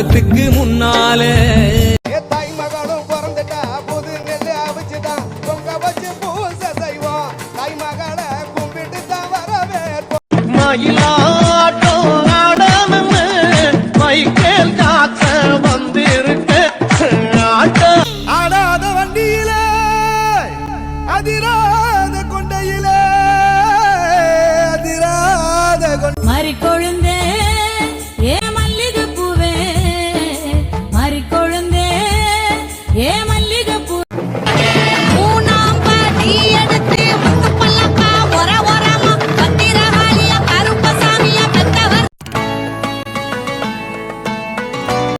மாசத்துக்கு முன்னாலே தாய் மகளும் பிறந்துட்டா புது நெல்லு அவிச்சுதான் பொங்க வச்சு பூசை செய்வோம். தாய் மகளை கும்பிட்டு தான் வரவேற்போம். மயிலாட்டம் ஆடாமன்னு மைக்கேல் ஜாக்சன் வந்திருக்கு. ஆடாத வண்டியிலே அதிராத கொண்டையிலே அதிராத மறி கொழுந்து